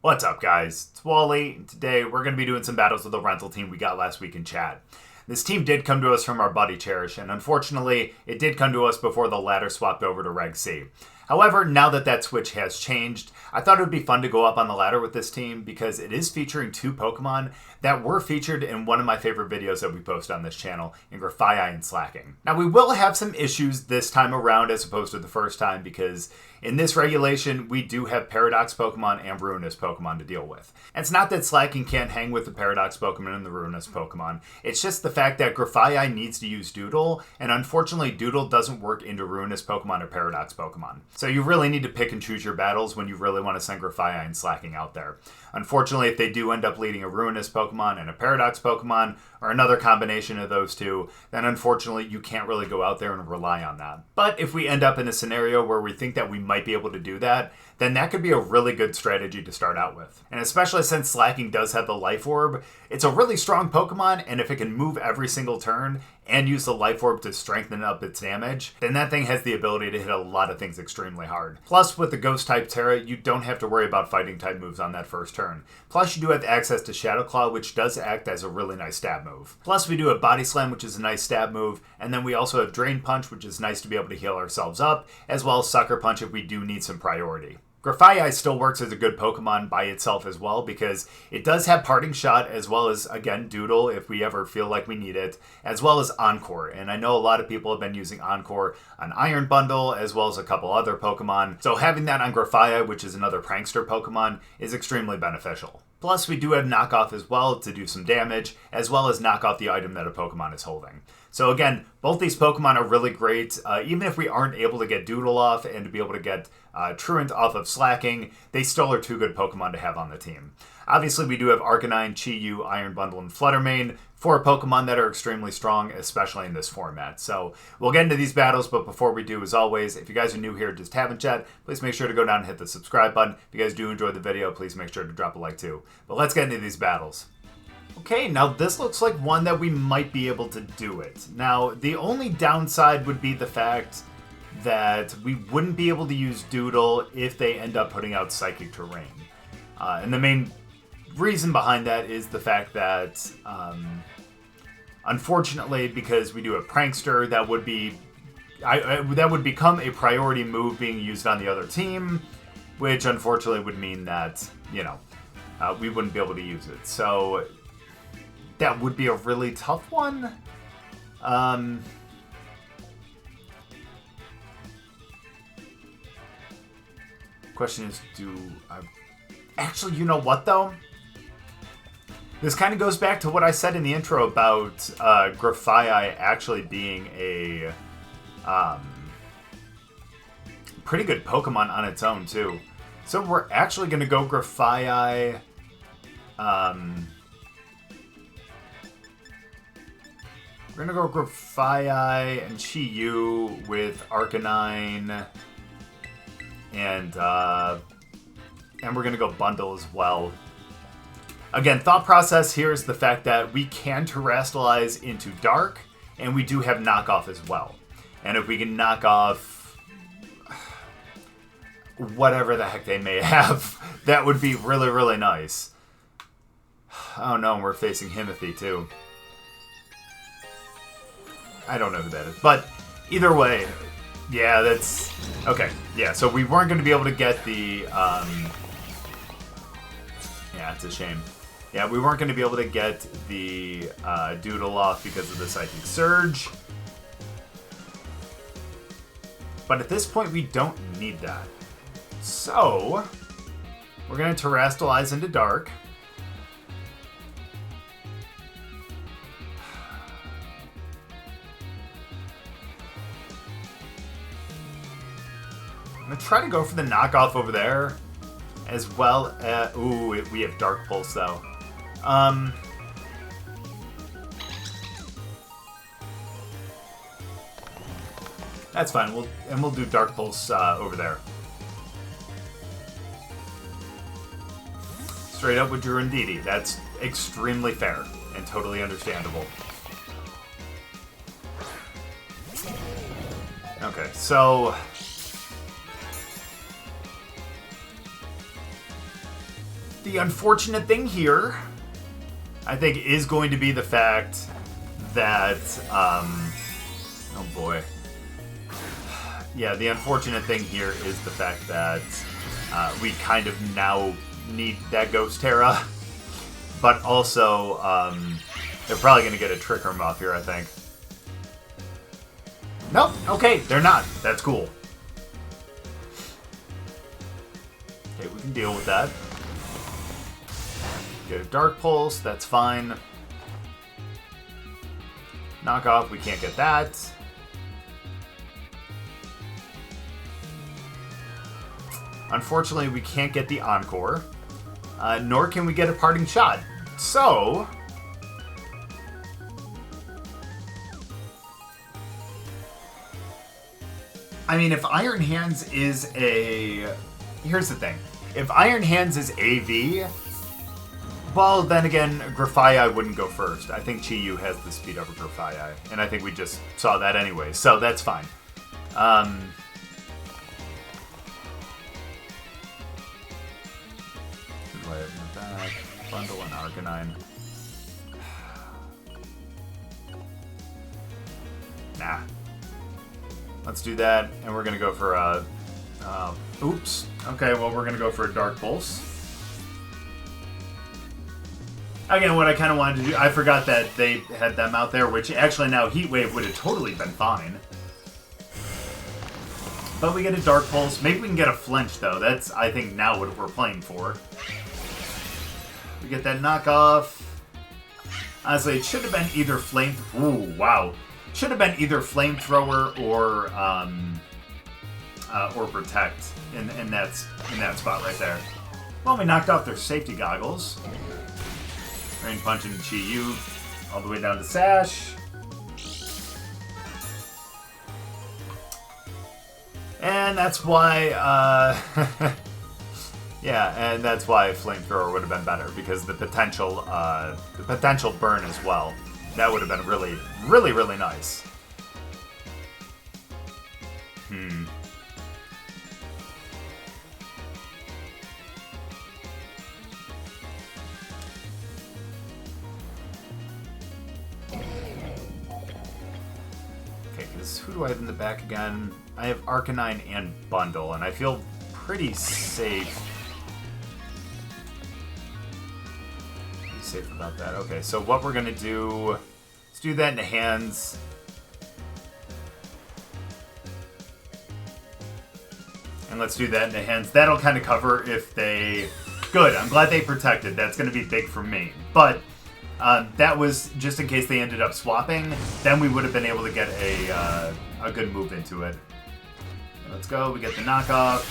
What's up, guys? It's Wally, and today we're going to be doing some battles with the rental team we got last week in chat. This team did come to us from our buddy Cherish, and unfortunately, it did come to us before the ladder swapped over to Reg C. However, now that that switch has changed, I thought it would be fun to go up on the ladder with this team because it is featuring two Pokemon that were featured in one of my favorite videos that we post on this channel, in Grafaiai and Slaking. Now, we will have some issues this time around as opposed to the first time because in this regulation, we do have Paradox Pokemon and Ruinous Pokemon to deal with. And it's not that Slaking can't hang with the Paradox Pokemon and the Ruinous Pokemon. It's just the fact that Grafaiai needs to use Doodle, and unfortunately Doodle doesn't work into Ruinous Pokemon or Paradox Pokemon. So you really need to pick and choose your battles when you really want to send Grafaiai and Slaking out there. Unfortunately, if they do end up leading a Ruinous Pokemon and a Paradox Pokemon, or another combination of those two, then unfortunately you can't really go out there and rely on that. But if we end up in a scenario where we think that we might be able to do that, then that could be a really good strategy to start out with. And especially since Slaking does have the Life Orb, it's a really strong Pokemon, and if it can move every single turn and use the Life Orb to strengthen up its damage, then that thing has the ability to hit a lot of things extremely hard. Plus, with the Ghost-type Tera, you don't have to worry about Fighting-type moves on that first turn. Plus, you do have access to Shadow Claw, which does act as a really nice stab move. Plus, we do have Body Slam, which is a nice stab move, and then we also have Drain Punch, which is nice to be able to heal ourselves up, as well as Sucker Punch if we do need some priority. Grafaiai still works as a good Pokemon by itself as well because it does have Parting Shot as well as, again, Doodle if we ever feel like we need it, as well as Encore. And I know a lot of people have been using Encore on Iron Bundle as well as a couple other Pokemon. So having that on Grafaiai, which is another Prankster Pokemon, is extremely beneficial. Plus, we do have Knockoff as well to do some damage, as well as knock off the item that a Pokemon is holding. So again, both these Pokemon are really great. Even if we aren't able to get Doodle off and to be able to get Truant off of Slaking, they still are two good Pokemon to have on the team. Obviously, we do have Arcanine, Chi-Yu, Iron Bundle, and Flutter Mane, four Pokemon that are extremely strong, especially in this format. So we'll get into these battles, but before we do, as always, if you guys are new here, just haven't yet, please make sure to go down and hit the subscribe button. If you guys do enjoy the video, please make sure to drop a like too. But let's get into these battles. Okay, now this looks like one that we might be able to do it. Now, the only downside would be the fact that we wouldn't be able to use Doodle if they end up putting out Psychic Terrain. And the main reason behind that is the fact that, unfortunately, because we do a Prankster, that would be that would become a priority move being used on the other team, which unfortunately would mean that, we wouldn't be able to use it. So that would be a really tough one. Question is, actually, you know what, though? This kind of goes back to what I said in the intro about Grafaiai actually being a pretty good Pokemon on its own, too. So we're actually going to go Grafaiai. We're going to go Grafaiai and Chi-Yu with Arcanine. And we're going to go Bundle as well. Again, thought process here is the fact that we can Terastallize into Dark, and we do have Knockoff as well. And if we can knock off whatever the heck they may have, that would be really, really nice. Oh no, we're facing Himothy too. I don't know who that is. But either way, yeah, that's... Okay, yeah, so we weren't going to be able to get the... Yeah, it's a shame. Yeah, we weren't going to be able to get the Doodle off because of the Psychic Surge. But at this point, we don't need that. So, we're going to Terastallize into Dark. I'm going to try to go for the knockoff over there, as well as... Ooh, we have Dark Pulse, though. That's fine. We'll do Dark Pulse over there. Straight up with Drew and Indeedee. That's extremely fair and totally understandable. Okay, so... The unfortunate thing here, I think, is going to be the fact that, oh boy. Yeah, the unfortunate thing here is the fact that we kind of now need that Ghost Tera. But also, they're probably going to get a Trick Room off here, I think. Nope, okay, they're not. That's cool. Okay, we can deal with that. Get a Dark Pulse, that's fine. Knock off, we can't get that. Unfortunately, we can't get the Encore. Nor can we get a Parting Shot. So... I mean, if Iron Hands is a... Here's the thing. If Iron Hands is AV, well, then again, Grafaiai wouldn't go first. I think Chi-Yu has the speed over Grafaiai, and I think we just saw that anyway, so that's fine. Bundle and Arcanine. Nah. Let's do that, and we're gonna go for a... oops. Okay, well, we're gonna go for a Dark Pulse. Again, what I kind of wanted to do... I forgot that they had them out there, which actually now Heat Wave would have totally been fine. But we get a Dark Pulse. Maybe we can get a Flinch, though. That's, I think, now what we're playing for. We get that knockoff. Honestly, it should have been either Flame... Ooh, wow. Should have been either Flamethrower or Protect in that spot right there. Well, we knocked off their safety goggles. Rain Punch into Chi-Yu all the way down to Sash. And that's why, yeah, and that's why Flamethrower would have been better, because the potential burn as well. That would have been really, really, really nice. Okay, because who do I have in the back again? I have Arcanine and Bundle, and I feel pretty safe. Safe about that. Okay, so what we're gonna do, let's do that into hands. And let's do that into hands. That'll kind of cover if they... Good, I'm glad they protected. That's gonna be big for me. But that was just in case they ended up swapping, then we would have been able to get a good move into it. Let's go, we get the knockoff.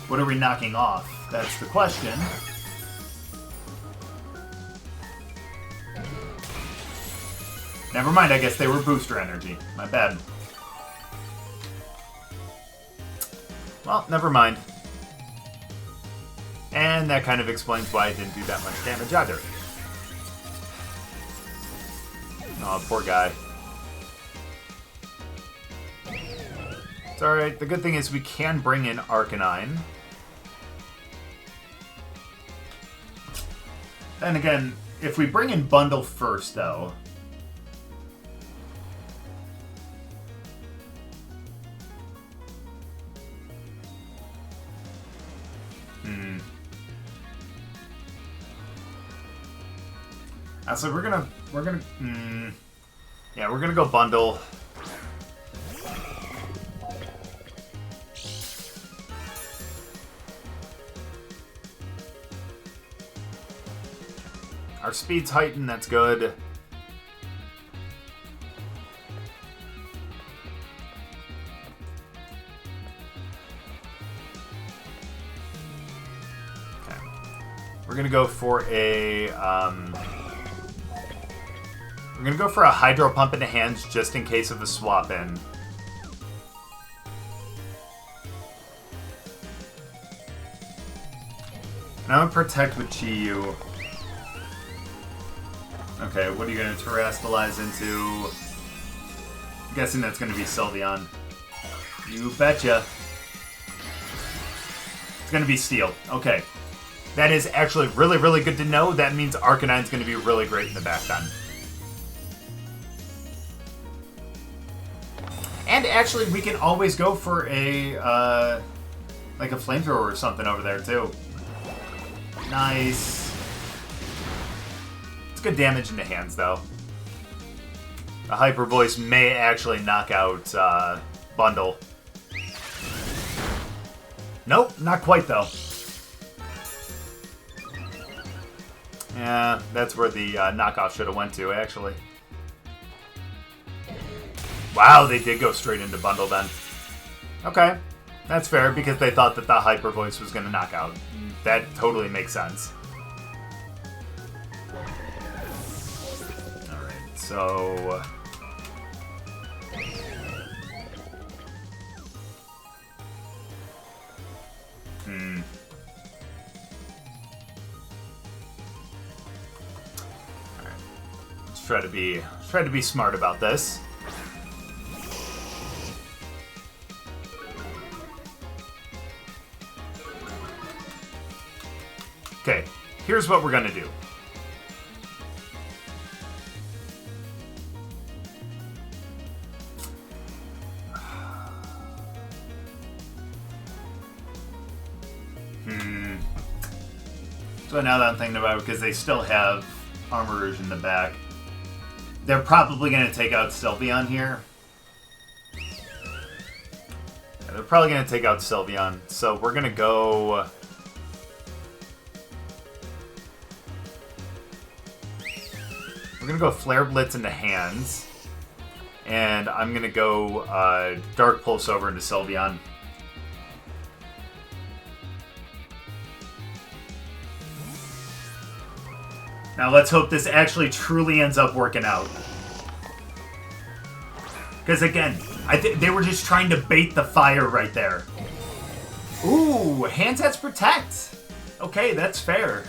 What are we knocking off? That's the question. Never mind, I guess they were booster energy. My bad. Well, never mind. And that kind of explains why I didn't do that much damage either. Oh, poor guy. It's alright. The good thing is we can bring in Arcanine. And again, if we bring in Bundle first, though... So we're gonna, yeah, we're gonna go Bundle. Our speed's heightened, that's good. Okay. We're gonna go for a, we're gonna go for a Hydro Pump into hands just in case of a swap in. And I'm gonna protect with Chi-Yu. Okay, what are you gonna Terrastalize into? I'm guessing that's gonna be Sylveon. You betcha. It's gonna be Steel. Okay. That is actually really, really good to know. That means Arcanine's going to be really great in the back then. And actually, we can always go for a, like a flamethrower or something over there, too. Nice. It's good damage in the hands, though. The Hyper Voice may actually knock out Bundle. Nope, not quite, though. Yeah, that's where the knockoff should have went to, actually. Wow, they did go straight into Bundle then. Okay, that's fair, because they thought that the Hyper Voice was going to knock out. That totally makes sense. Alright, so... Alright. Let's try to be smart about this. Okay, here's what we're gonna do. So now that I'm thinking about it, because they still have Armarouge in the back, they're probably gonna take out Sylveon here. Yeah, they're probably gonna take out Sylveon, so we're gonna go... We're going to go Flare Blitz into hands. And I'm going to go Dark Pulse over into Sylveon. Now let's hope this actually truly ends up working out. Because again, they were just trying to bait the fire right there. Ooh, Hand Sets Protect. Okay, that's fair.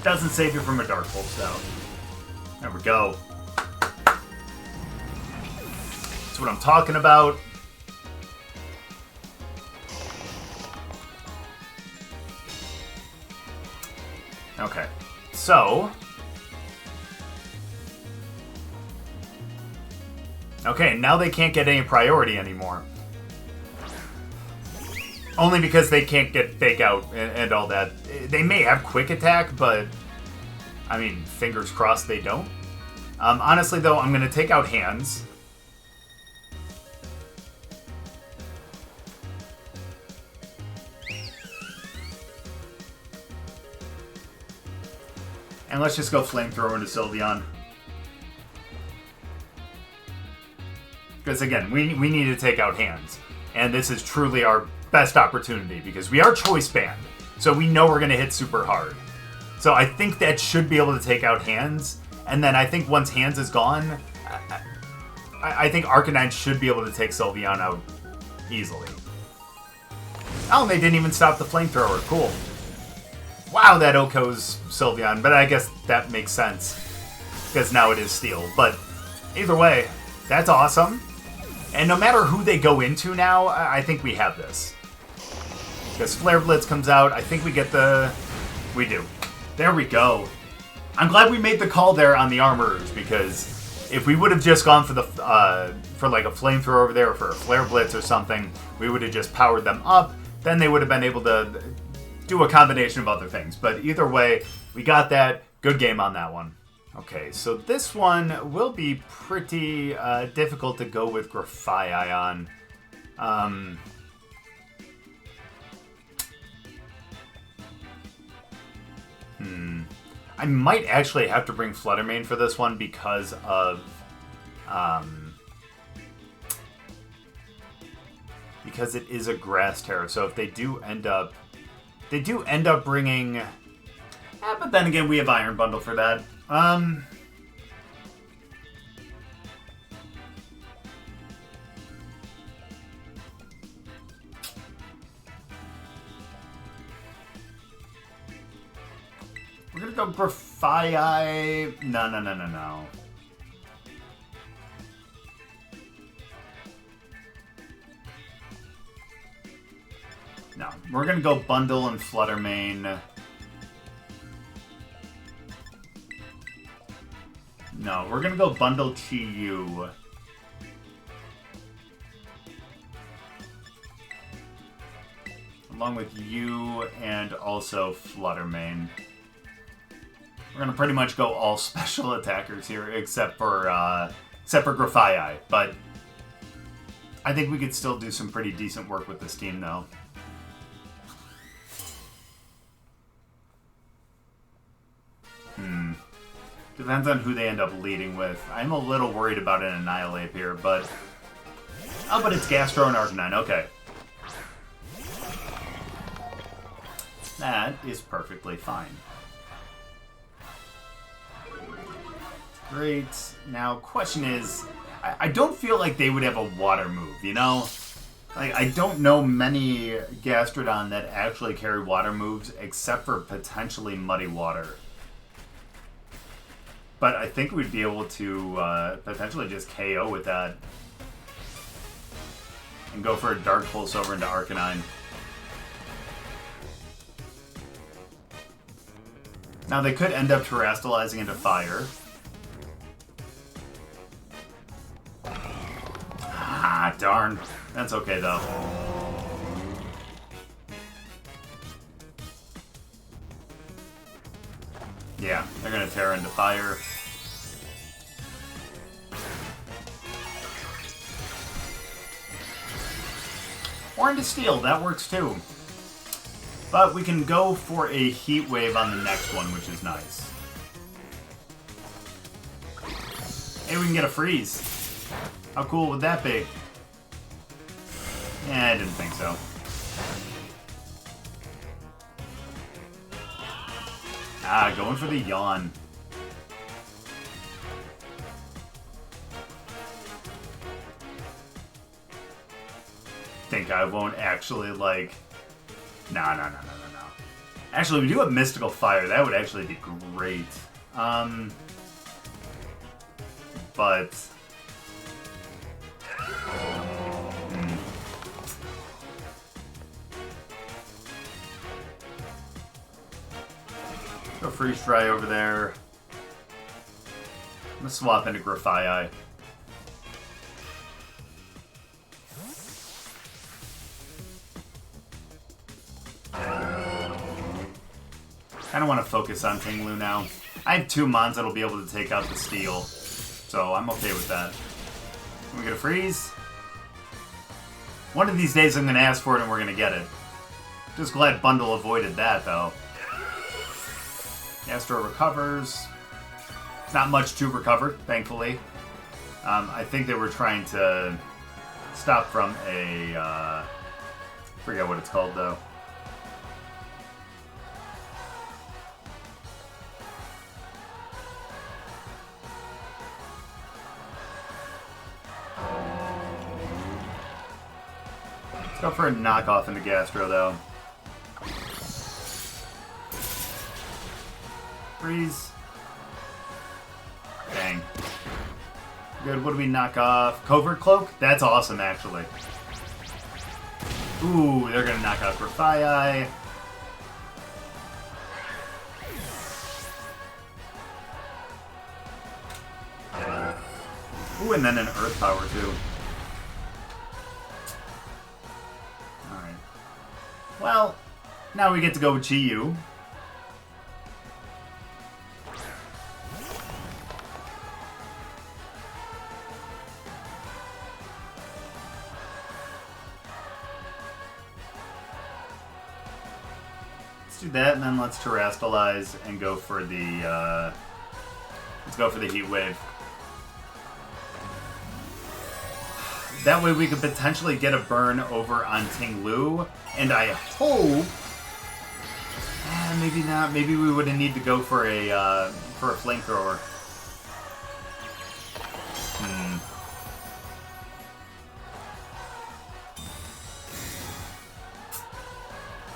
Doesn't save you from a Dark Pulse, though. There we go. That's what I'm talking about. Okay, so... Okay, now they can't get any priority anymore. Only because they can't get Fake Out and all that. They may have Quick Attack, but... I mean, fingers crossed they don't. Honestly, though, I'm going to take out Hands. And let's just go Flamethrower into Sylveon. Because, again, we need to take out Hands. And this is truly our best opportunity, because we are Choice Band, so we know we're going to hit super hard. So I think that should be able to take out Hands, and then I think once Hands is gone, I think Arcanine should be able to take Sylveon out easily. Oh, they didn't even stop the Flamethrower. Cool. Wow, that OHKO's Sylveon, but I guess that makes sense, because now it is Steel. But either way, that's awesome. And no matter who they go into now, I think we have this. Because Flare Blitz comes out, I think we get the... We do. There we go. I'm glad we made the call there on the Armarouge, because if we would have just gone for the for like a Flamethrower over there, or for a Flare Blitz or something, we would have just powered them up, then they would have been able to do a combination of other things. But either way, we got that. Good game on that one. Okay, so this one will be pretty difficult to go with Grafaiai on. I might actually have to bring Flutter Mane for this one because of... because it is a Grass Tera. So if they do end up... They do end up bringing... but then again, we have Iron Bundle for that. We're gonna go Grafaiai. No. No, we're gonna go Bundle and Flutter Mane. No, we're gonna go Bundle Chi-Yu. Along with you and also Flutter Mane. We're gonna pretty much go all special attackers here, except for Grafaiai. But I think we could still do some pretty decent work with this team, though. Depends on who they end up leading with. I'm a little worried about an Annihilape here, but... Oh, but it's Gastro and Arcanine. Okay. That is perfectly fine. Great. Now, question is... I don't feel like they would have a water move, you know? Like, I don't know many Gastrodon that actually carry water moves, except for potentially Muddy Water. But I think we'd be able to potentially just KO with that. And go for a Dark Pulse over into Arcanine. Now they could end up terastallizing into Fire. Ah, darn. That's okay, though. Yeah, they're going to tear into Fire. Or into Steel, that works too. But we can go for a Heat Wave on the next one, which is nice. Hey, we can get a Freeze. How cool would that be? Yeah, I didn't think so. Ah, going for the Yawn. Think I won't actually, like... No. Actually, we do have Mystical Fire. That would actually be great. But... Go Freeze Dry over there. I'm gonna swap into Grafaiai. Kinda want to focus on Ting-Lu now. I have 2 Mons that'll be able to take out the Steel, so I'm okay with that. Can we get a Freeze? One of these days I'm gonna ask for it and we're gonna get it. Just glad Bundle avoided that, though. Astro recovers. Not much to recover, thankfully. I think they were trying to stop from a... forget what it's called, though. Let's go for a knockoff into Gastro, though. Freeze. Dang. Good, what do we knock off? Covert Cloak? That's awesome, actually. Ooh, they're gonna knock out Grafaiai. Ooh, and then an Earth Power, too. Alright. Well, now we get to go with Chi-Yu. Do that, and then let's terastallize and go for the let's go for the Heat Wave. That way we could potentially get a burn over on Ting-Lu, and I hope maybe not. Maybe we would need to go for a flamethrower.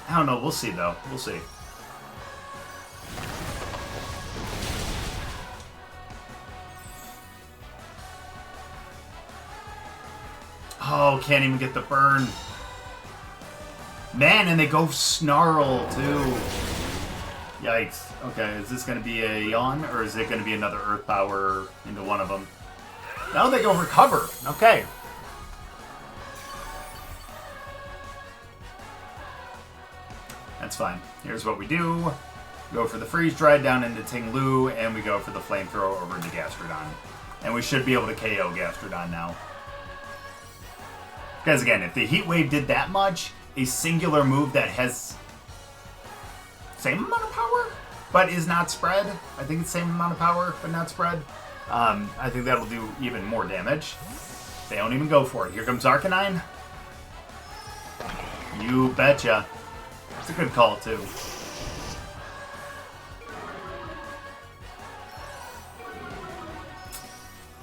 I don't know. We'll see, though. We'll see. Oh, can't even get the burn. Man, and they go Snarl, too. Yikes. Okay, is this going to be a Yawn, or is it going to be another Earth Power into one of them? No, they go Recover. Okay. That's fine. Here's what we do. Go for the Freeze Dry down into Ting-Lu, and we go for the Flamethrower over into Gastrodon. And we should be able to KO Gastrodon now. Because again, if the Heat Wave did that much, a singular move that has same amount of power, but is not spread. I think it's same amount of power, but not spread. I think that'll do even more damage. They don't even go for it. Here comes Arcanine. You betcha. It's a good call, too.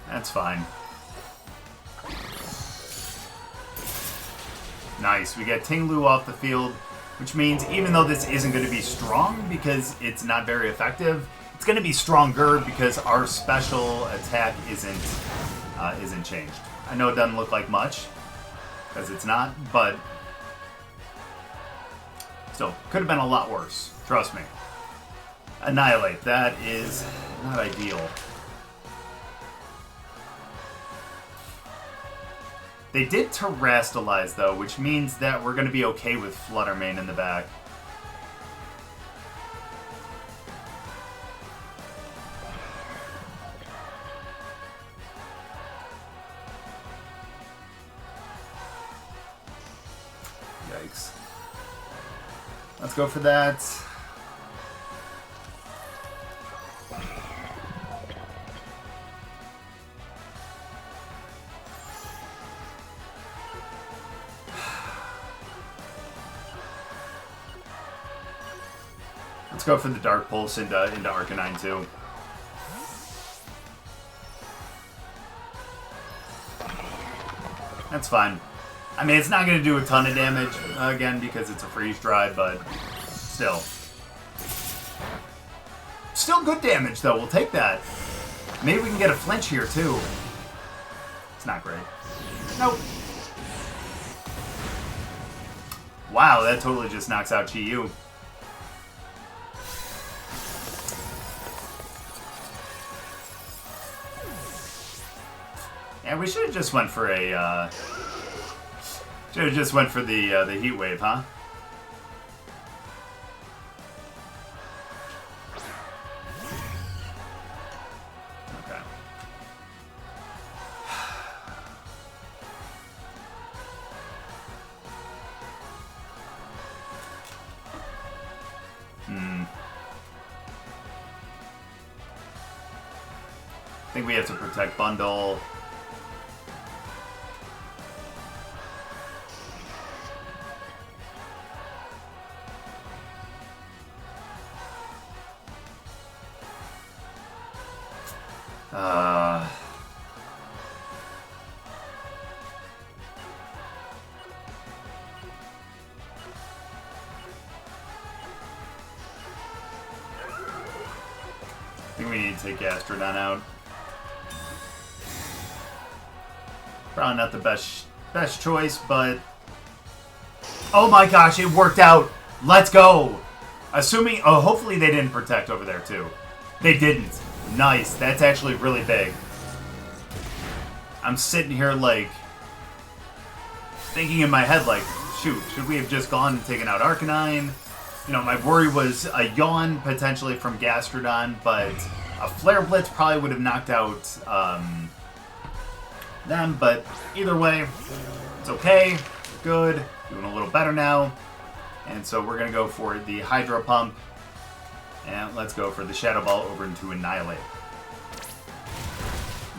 That's fine. Nice. We get Ting-Lu off the field, which means even though this isn't going to be strong because it's not very effective, it's going to be stronger because our special attack isn't changed. I know it doesn't look like much because it's not, but still could have been a lot worse. Trust me. Annihilape. That is not ideal. They did Terastalize, though, which means that we're going to be okay with Flutter Mane in the back. Yikes. Let's go for that. Let's go for the Dark Pulse into Arcanine, too. That's fine. I mean, it's not going to do a ton of damage, again, because it's a Freeze Dry, but still. Still good damage, though. We'll take that. Maybe we can get a flinch here, too. It's not great. Nope. Wow, that totally just knocks out Chi-Yu. Yeah, we should have just went for a, should have just went for the Heat Wave, huh? Okay. I think we have to protect Bundle. I think we need to take Gastrodon out. Probably not the best choice, but oh my gosh, it worked out. Let's go. Assuming, oh, hopefully they didn't protect over there too. They didn't. Nice. That's actually really big. I'm sitting here like thinking in my head like, shoot, should we have just gone and taken out Arcanine? You know, my worry was a Yawn potentially from Gastrodon, but a Flare Blitz probably would have knocked out them, but either way, it's okay. Good. Doing a little better now. And so we're going to go for the Hydro Pump. And let's go for the Shadow Ball over into Annihilape.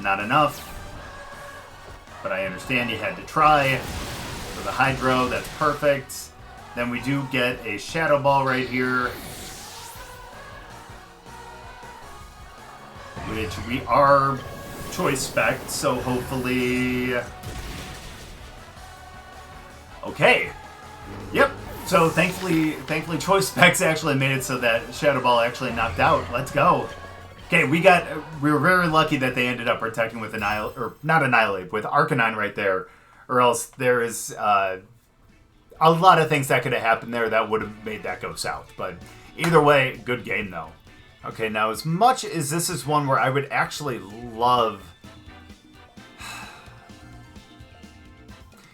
Not enough. But I understand you had to try. For the Hydro, that's perfect. Then we do get a Shadow Ball right here. Which we are choice spec, so hopefully... Okay. Yep. So thankfully choice specs actually made it so that Shadow Ball actually knocked out. Let's go. Okay, we were very lucky that they ended up protecting with not Annihilape, with Arcanine right there, or else there is a lot of things that could have happened there that would have made that go south. But either way, good game though. Okay, now as much as this is one where I would actually love...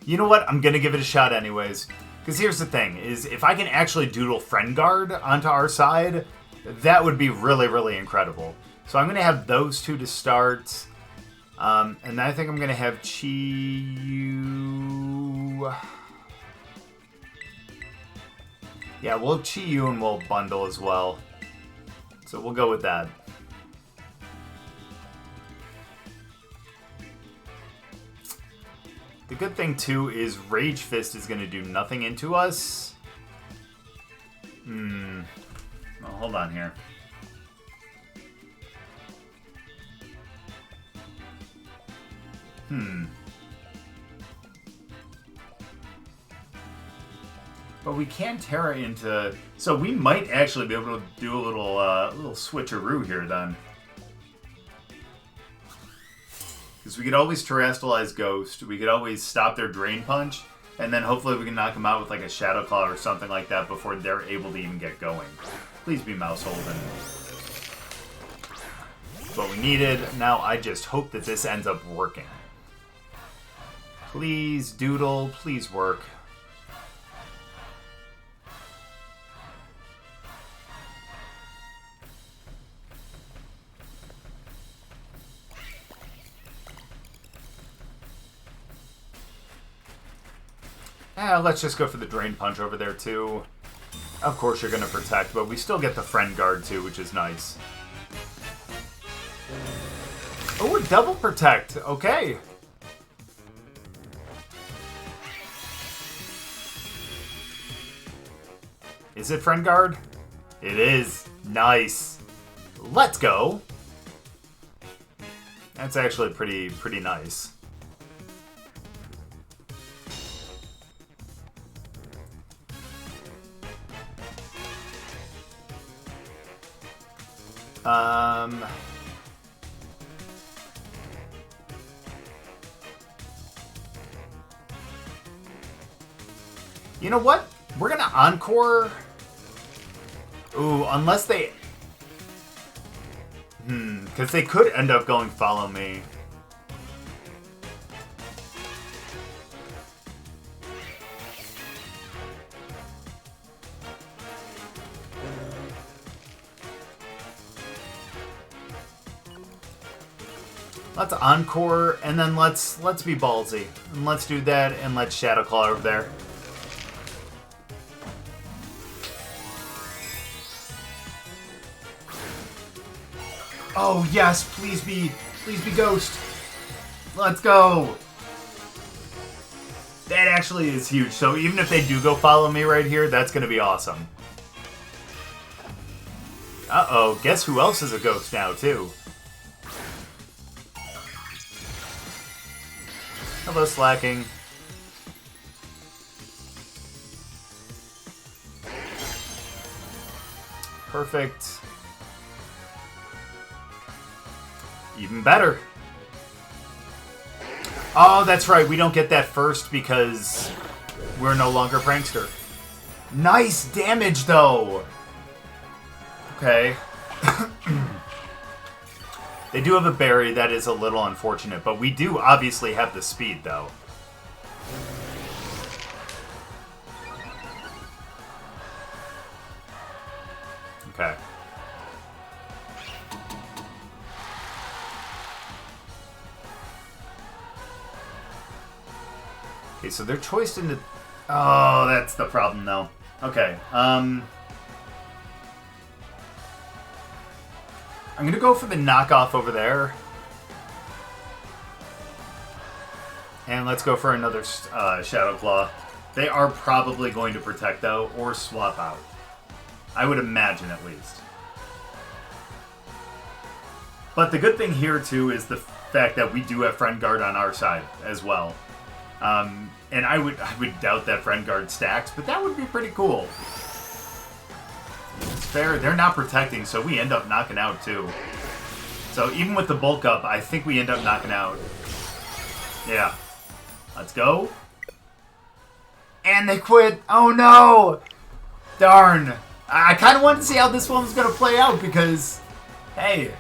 You know what? I'm going to give it a shot anyways. Because here's the thing, is if I can actually doodle Friend Guard onto our side, that would be really, really incredible. So I'm going to have those two to start. And I think I'm going to have Chi-Yu... Yeah, we'll have Chi-Yu and we'll bundle as well. So we'll go with that. The good thing, too, is Rage Fist is going to do nothing into us. Well, hold on here. But we can Tera into... So we might actually be able to do a little switcheroo here, then. Because we could always Terrestrialize Ghost, we could always stop their Drain Punch, and then hopefully we can knock them out with like a Shadow Claw or something like that before they're able to even get going. Please be Maushold. What we needed. Now I just hope that this ends up working. Please, Doodle, please work. Let's just go for the Drain Punch over there, too. Of course you're going to protect, but we still get the Friend Guard, too, which is nice. Oh, a double protect. Okay. Is it Friend Guard? It is. Nice. Let's go. That's actually pretty nice. You know what? We're gonna Encore. Ooh, unless they... because they could end up going Follow Me. Let's Encore, and then let's be ballsy. And let's do that, and let's Shadow Claw over there. Oh, yes, please be Ghost. Let's go. That actually is huge. So even if they do go Follow Me right here, that's going to be awesome. Uh-oh, guess who else is a Ghost now, too? Hello, Slaking. Perfect. Even better. Oh, that's right. We don't get that first because we're no longer Prankster. Nice damage, though. Okay. They do have a berry. That is a little unfortunate. But we do obviously have the speed, though. Okay. Okay, so they're choiced into... Oh, that's the problem, though. Okay, I'm going to go for the knockoff over there. And let's go for another Shadow Claw. They are probably going to protect, though, or swap out. I would imagine, at least. But the good thing here, too, is the fact that we do have Friend Guard on our side as well. And I would doubt that Friend Guard stacks, but that would be pretty cool. It's fair. They're not protecting, so we end up knocking out, too. So even with the bulk up, I think we end up knocking out. Yeah. Let's go. And they quit. Oh no! Darn. I kind of wanted to see how this one was going to play out because, hey.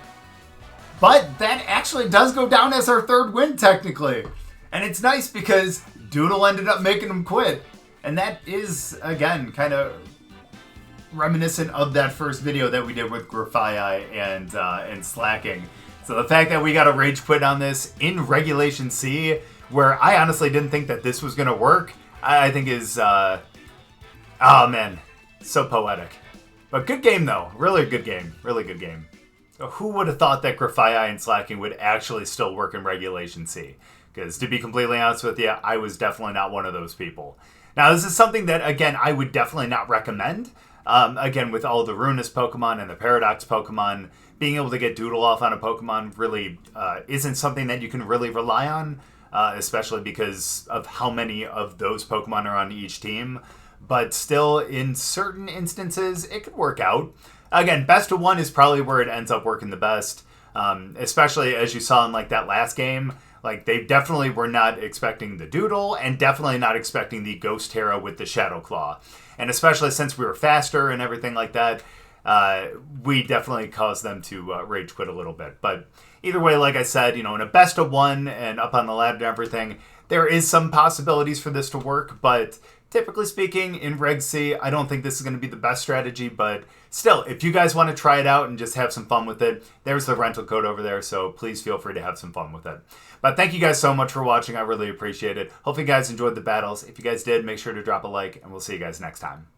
But that actually does go down as our third win, technically. And it's nice because Doodle ended up making him quit. And that is, again, kind of reminiscent of that first video that we did with Grafaiai and Slaking. So the fact that we got a rage quit on this in Regulation C, where I honestly didn't think that this was going to work, I think is, oh man, so poetic. But good game though, really good game, really good game. So who would have thought that Grafaiai and Slaking would actually still work in Regulation C? Because to be completely honest with you, I was definitely not one of those people. Now this is something that, again, I would definitely not recommend. Again, with all the Ruinous Pokemon and the Paradox Pokemon, being able to get Doodle off on a Pokemon really isn't something that you can really rely on, especially because of how many of those Pokemon are on each team. But still, in certain instances, it could work out. Again, best of one is probably where it ends up working the best, especially as you saw in like that last game. Like, they definitely were not expecting the Doodle and definitely not expecting the Ghost Tera with the Shadow Claw. And especially since we were faster and everything like that, we definitely caused them to rage quit a little bit. But either way, like I said, you know, in a best of one and up on the ladder and everything, there is some possibilities for this to work, but typically speaking, in Reg C, I don't think this is going to be the best strategy, but still, if you guys want to try it out and just have some fun with it, there's the rental code over there, so please feel free to have some fun with it. But thank you guys so much for watching. I really appreciate it. Hopefully you guys enjoyed the battles. If you guys did, make sure to drop a like, and we'll see you guys next time.